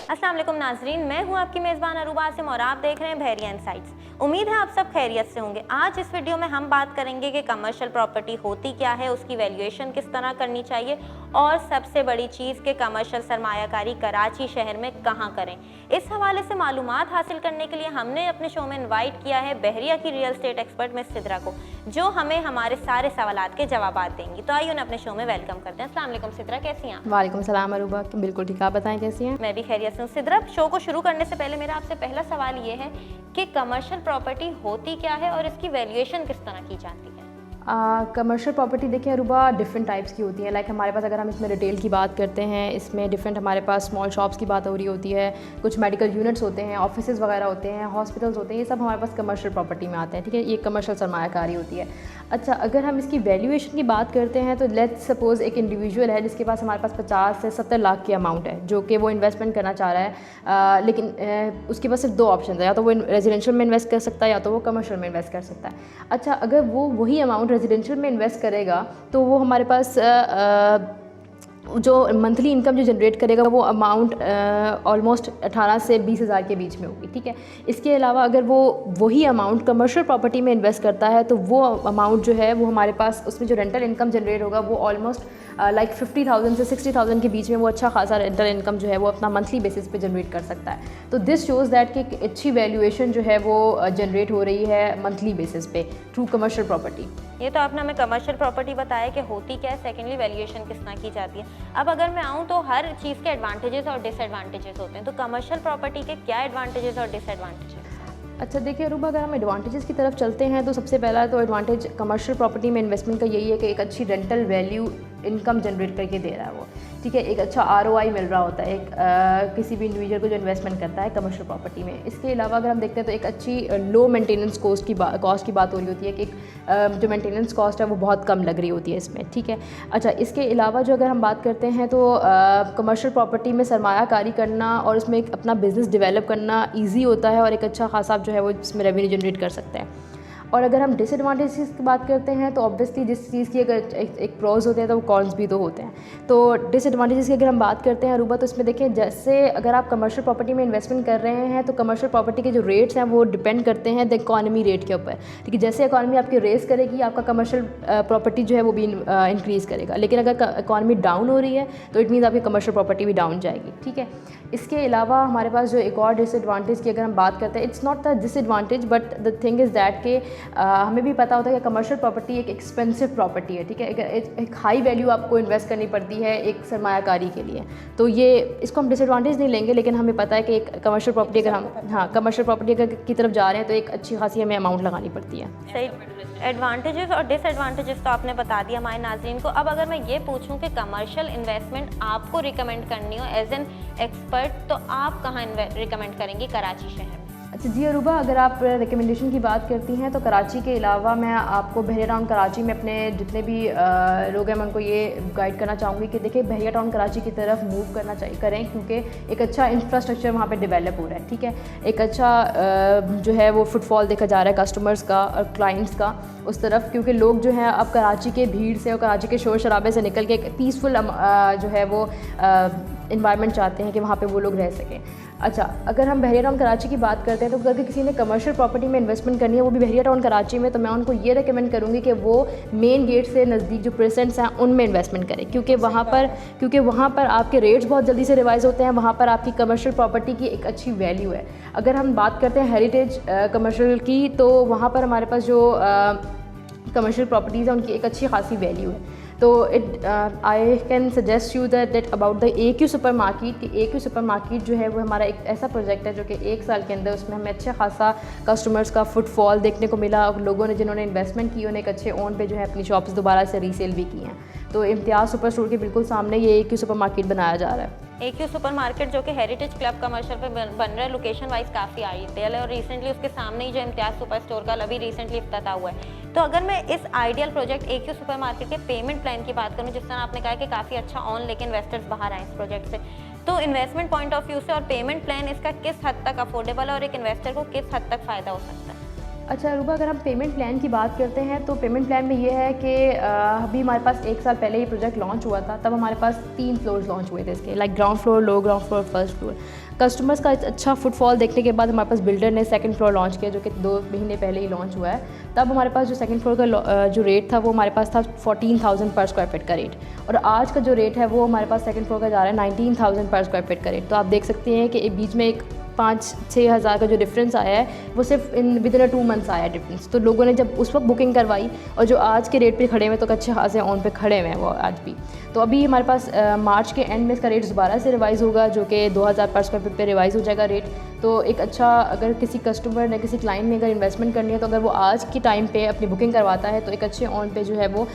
अस्सलाम वालेकुम नाजरीन, मैं हूं आपकी मेज़बान अरूबा आसिम और आप देख रहे हैं बहरिया इनसाइट्स। उम्मीद है आप सब खैरियत से होंगे। आज इस वीडियो में हम बात करेंगे कि कमर्शियल प्रॉपर्टी होती क्या है, उसकी वैल्यूएशन किस तरह करनी चाहिए और सबसे बड़ी चीज़ कि कमर्शियल सरमायाकारी कराची शहर में कहाँ करें। इस हवाले से मालूमात हासिल करने के लिए हमने अपने शो में इन्वाइट किया है बहरिया की real estate expert miss Sidra को, जो हमें हमारे सारे सवालात के जवाब देंगी। तो आइए उन्हें अपने शो में वेलकम करते हैं। अस्सलाम वालेकुम सिद्रा, कैसी हैं आप? वालेकुम सलाम अरूबा, बिल्कुल ठीक, आप बताएं कैसी हैं? मैं भी खैरियत से हूँ। सिद्रा, शो को शुरू करने से पहले मेरा आपसे पहला सवाल ये है कि कमर्शियल प्रॉपर्टी होती क्या है और इसकी वैल्यूएशन किस तरह की जाती है? कमर्शियल प्रॉपर्टी देखिए अरूबा डिफरेंट टाइप्स की होती है। लाइक हमारे पास अगर हम इसमें रिटेल की बात करते हैं, इसमें डिफरेंट हमारे पास स्मॉल शॉप्स की बात हो रही होती है, कुछ मेडिकल यूनिट्स होते हैं, ऑफिसेज़ वगैरह होते हैं, हॉस्पिटल्स होते हैं, ये सब हमारे पास कमर्शियल प्रॉपर्टी में आते हैं। ठीक है, ये कमर्शियल सरमायाकारी होती है। अच्छा, अगर हम इसकी वैल्यूएशन की बात करते हैं तो लेट्स सपोज़ एक इंडिविजुअल है जिसके पास हमारे पास 50 से 70 लाख की अमाउंट है, जो कि वो इन्वेस्टमेंट करना चाह रहा है, लेकिन उसके पास सिर्फ दो ऑप्शन है, या तो वो रेजिडेंशियल में इन्वेस्ट कर सकता है या तो वो कमर्शियल में इन्वेस्ट कर सकता है। अच्छा, अगर वो वही अमाउंट रेजिडेंशियल में इन्वेस्ट करेगा तो वो हमारे पास जो मंथली इनकम जो जनरेट करेगा वो अमाउंट ऑलमोस्ट 18 से 20 हज़ार के बीच में होगी। ठीक है, इसके अलावा अगर वो वही अमाउंट कमर्शियल प्रॉपर्टी में इन्वेस्ट करता है तो वो अमाउंट जो है वो हमारे पास उसमें जो रेंटल इनकम जनरेट होगा वो ऑलमोस्ट लाइक 50,000 से 60,000 के बीच में वो अच्छा खासा रेंटल इनकम जो है वो अपना मंथली बेसिस पे जनरेट कर सकता है। तो दिस शोज़ दैट कि अच्छी वैल्यूएशन जो है वो जनरेट हो रही है मंथली बेसिस पे थ्रू कमर्शियल प्रॉपर्टी। ये तो आपने हमें कमर्शियल प्रॉपर्टी बताया कि होती क्या है, सेकेंडली वैल्यूएशन किस तरह की जाती है। अब अगर मैं आऊँ तो हर चीज़ के एडवांटेजेस और डिसएडवांटेजेस होते हैं, तो कमर्शियल प्रॉपर्टी के क्या एडवांटेजेस और डिसएडवांटेजेस? अच्छा देखिए अरूबा, अगर हम एडवांटेजेस की तरफ चलते हैं तो सबसे पहला तो एडवांटेज कमर्शियल प्रॉपर्टी में इन्वेस्टमेंट का यही है कि एक अच्छी रेंटल वैल्यू इनकम जनरेट करके दे रहा है वो। ठीक है, एक अच्छा ROI मिल रहा होता है एक किसी भी इंडिविजुअल को जो इन्वेस्टमेंट करता है कमर्शियल प्रॉपर्टी में। इसके अलावा अगर हम देखते हैं तो एक अच्छी लो मेंटेनेंस कॉस्ट की बात हो रही होती है कि जो मेंटेनेंस कॉस्ट है वो बहुत कम लग रही होती है इसमें। ठीक है, अच्छा इसके अलावा जो अगर हम बात करते हैं तो कमर्शियल प्रॉपर्टी में सरमायाकारी करना और उसमें एक अपना बिज़नेस डेवलप करना ईजी होता है और एक अच्छा खासा जो है वो इसमें रेवेन्यू जनरेट कर सकते हैं। और अगर हम डिसएडवांटेजेस की बात करते हैं तो ऑब्वियसली जिस चीज़ की अगर एक प्रोज होते हैं तो वो कॉन्स भी तो होते हैं। तो डिसएडवांटेजेस की अगर हम बात करते हैं अरूबा, तो इसमें देखिए जैसे अगर आप कमर्शियल प्रॉपर्टी में इन्वेस्टमेंट कर रहे हैं तो कमर्शियल प्रॉपर्टी के जो रेट्स हैं वो डिपेंड करते हैं द इकॉनमी रेट के ऊपर। ठीक है, जैसे इकॉनमी आपकी रेस करेगी आपका कमर्शियल प्रॉपर्टी जो है वो भी इंक्रीज़ करेगा, लेकिन अगर इकॉनमी डाउन हो रही है तो इट मीन्स आपकी कमर्शियल प्रॉपर्टी भी डाउन जाएगी। ठीक है, इसके अलावा हमारे पास जो एक और डिसएडवांटेज की अगर हम बात करते हैं, it's not the disadvantage but the thing is that कि हमें भी पता होता है कि कमर्शियल प्रॉपर्टी एक एक्सपेंसिव प्रॉपर्टी है। ठीक है, एक हाई वैल्यू आपको इन्वेस्ट करनी पड़ती है एक सरमायाकारी के लिए, तो ये इसको हम डिसएडवांटेज नहीं लेंगे, लेकिन हमें पता है कि एक कमर्शियल प्रॉपर्टी अगर हम कमर्शियल प्रॉपर्टी अगर की तरफ जा रहे हैं तो एक अच्छी खासी हमें अमाउंट लगानी पड़ती है। सही, एडवांटेजेस और डिसएडवांटेजेस तो आपने बता दिया हमारे नाज़रीन को। अब अगर मैं ये पूछूं कि कमर्शियल इन्वेस्टमेंट आपको रिकमेंड करनी हो एज एन एक्सपर्ट, तो आप कहाँ रिकमेंड करेंगी कराची शहर में? अच्छा जी अरूबा, अगर आप रिकमेंडेशन की बात करती हैं तो कराची के अलावा मैं आपको बहरिया टाउन कराची में अपने जितने भी लोग हैं मैं उनको ये गाइड करना चाहूँगी कि देखिए बहरिया टाउन कराची की तरफ मूव करें, क्योंकि एक अच्छा इंफ्रास्ट्रक्चर वहाँ पे डेवलप हो रहा है। ठीक है, एक अच्छा जो है वो फुटफॉल देखा जा रहा है कस्टमर्स का और क्लाइंट्स का उस तरफ, क्योंकि लोग जो हैं अब कराची के भीड़ से और कराची के शोर शराबे से निकल के एक पीसफुल जो है वो इन्वायरमेंट चाहते हैं कि वहाँ पे वो लोग रह सकें। अच्छा, अगर हम बहरिया टाउन कराची की बात करते हैं तो अगर किसी ने कमर्शियल प्रॉपर्टी में इन्वेस्टमेंट करनी है वो भी बहरिया टाउन कराची में, तो मैं उनको ये रेकमेंड करूँगी कि वो मेन गेट से नज़दीक जो प्रेसेंट्स हैं उनमें इन्वेस्टमेंट करें, क्योंकि वहाँ पर आपके रेट्स बहुत जल्दी से रिवाइज होते हैं, वहाँ पर आपकी कमर्शियल प्रॉपर्टी की एक अच्छी वैल्यू है। अगर हम बात करते हैं हेरिटेज कमर्शियल की, तो वहाँ पर हमारे पास जो कमर्शियल प्रॉपर्टीज़ हैं उनकी एक अच्छी खासी वैल्यू है। तो I can suggest you that about the AQ super market कि AQ सुपर मार्केट जो है वो हमारा एक ऐसा प्रोजेक्ट है जो कि 1 साल के अंदर उसमें हमें अच्छा खासा कस्टमर्स का फुटफॉल देखने को मिला और लोगों ने जिन्होंने इन्वेस्टमेंट की उन्हें एक अच्छे ओन पे जो है अपनी शॉप्स दोबारा से रीसेल भी की हैं। तो इम्तियाज़ सुपर स्टोर के बिल्कुल सामने ये AQ सुपर मार्केट बनाया जा रहा है। AQ सुपर मार्केट जो कि हेरिटेज क्लब कमर्शियल पे बन रहा है, लोकेशन वाइज काफ़ी आइडियल है और रिसेंटली उसके सामने ही जो इम्तियाज़ सुपर स्टोर का अभी रिसेंटली इफ्तिताह हुआ है। तो अगर मैं इस ideal project AQ super market के पेमेंट प्लान की बात करूँ, जिस तरह आपने कहा कि काफ़ी अच्छा ऑन लेके इन्वेस्टर्स बाहर आए इस प्रोजेक्ट से, तो इन्वेस्टमेंट पॉइंट ऑफ व्यू से और पेमेंट प्लान इसका किस हद तक अफोर्डेबल है और एक इन्वेस्टर को किस हद तक फ़ायदा हो सकता है? अच्छा रूबा, अगर हम पेमेंट प्लान की बात करते हैं तो पेमेंट प्लान में ये है कि अभी हमारे पास 1 साल पहले ये प्रोजेक्ट लॉन्च हुआ था, तब हमारे पास 3 फ्लोर्स लॉन्च हुए थे इसके, like ground floor, low ground floor, first floor. Customers का अच्छा फुटफॉल देखने के बाद हमारे पास बिल्डर ने सेकंड फ्लोर लॉन्च किया, जो कि 2 महीने पहले ही लॉन्च हुआ है। तब हमारे पास जो सेकंड फ्लोर का जो रेट था वो हमारे पास था 14,000 पर स्क्वायर फीट का रेट, और आज का जो रेट है वो हमारे पास सेकंड फ्लोर का जा रहा है 19,000 पर स्क्वायर फीट का रेट। तो आप देख सकते हैं कि बीच में एक 5-6 हज़ार का जो डिफरेंस आया है वो सिर्फ विदिन 2 मंथ्स आया है डिफरेंस। तो लोगों ने जब उस वक्त बुकिंग करवाई और जो आज के रेट पे खड़े हुए तो अच्छे खासे ऑन पे खड़े हुए हैं वो आज भी। तो अभी हमारे पास मार्च के एंड में इसका रेट दोबारा से रिवाइज़ होगा, जो कि 2,000 पर स्क्वायर फीट पे रिवाइज़ हो जाएगा रेट। तो एक अच्छा, अगर किसी कस्टमर ने, किसी क्लाइंट ने अगर इन्वेस्टमेंट करनी है तो अगर वो आज के टाइम पे अपनी बुकिंग करवाता है तो एक अच्छे ऑन पे जो है वो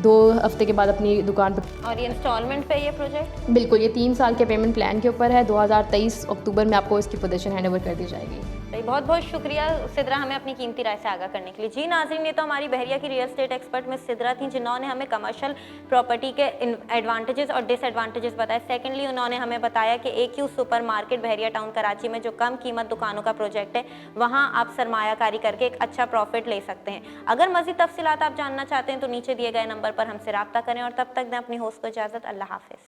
2 हफ्ते के बाद अपनी दुकान पर। और ये इंस्टॉलमेंट पे ये प्रोजेक्ट? बिल्कुल, ये 3 साल के पेमेंट प्लान के ऊपर है। 2023 अक्टूबर में आपको इसकी पोजीशन हैंड ओवर कर दी जाएगी। बहुत बहुत शुक्रिया सिद्रा हमें अपनी कीमती राय से आगाह करने के लिए। जी नाज़रीन, ये तो हमारी बहरिया की real estate expert miss Sidra थी, जिन्होंने हमें कमर्शियल प्रॉपर्टी के एडवांटेजेस और डिसएडवांटेजेस बताए। सेकेंडली उन्होंने हमें बताया कि AQ सुपर मार्केट बहरिया टाउन कराची में जो कम कीमत दुकानों का प्रोजेक्ट है, वहाँ आप सरमायाकारी करके एक अच्छा प्रॉफिट ले सकते हैं। अगर मज़ीद तफसीलात आप जानना चाहते हैं तो नीचे दिए गए नंबर पर हमसे रब्ता करें, और तब तक दें अपनी होस्ट को इजाज़त। अल्लाह हाफ़िज़।